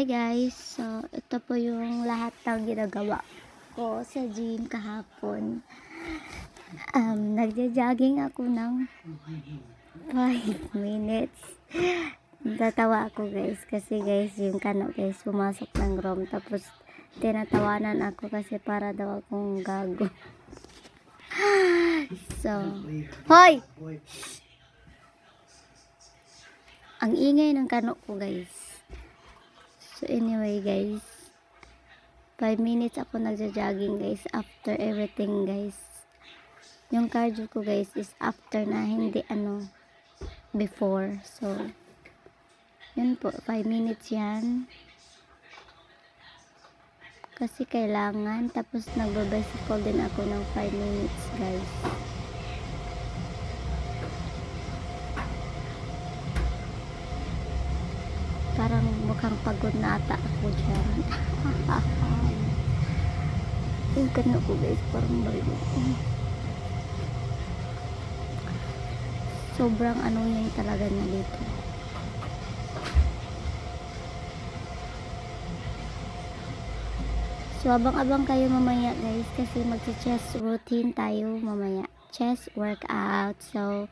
Hi guys, so ito po yung lahat ng ginagawa ko sa gym kahapon. Nagja-jogging ako ng 5 minutes. Tatawa ako guys, kasi guys yung kano guys pumasok ng room, tapos tinatawanan ako kasi para daw akong gago. So, hoy! Ang ingay ng kano ko guys. So anyway guys, 5 minutes ako nagja-jogging guys after everything guys. Yung cardio ko guys is after na, hindi before. So yun po, 5 minutes yan. Kasi kailangan, tapos nagbabicycle din ako ng 5 minutes guys. Parang mukhang pagod na ata ako dyan. Yung kano ko guys, parang bago. Sobrang yan talaga na dito. So abang-abang kayo mamaya guys, kasi magsa-chest routine tayo mamaya. Chest workout. So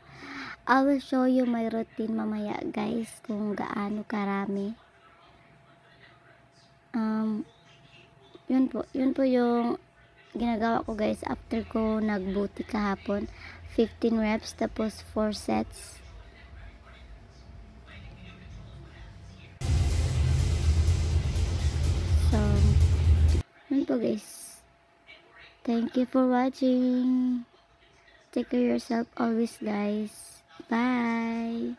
I will show you my routine mamaya guys, kung gaano karami. Yun po yung ginagawa ko guys after ko nagbuti kahapon. 15 reps tapos 4 sets. So yun po guys. Thank you for watching. Take care of yourself always guys. Bye.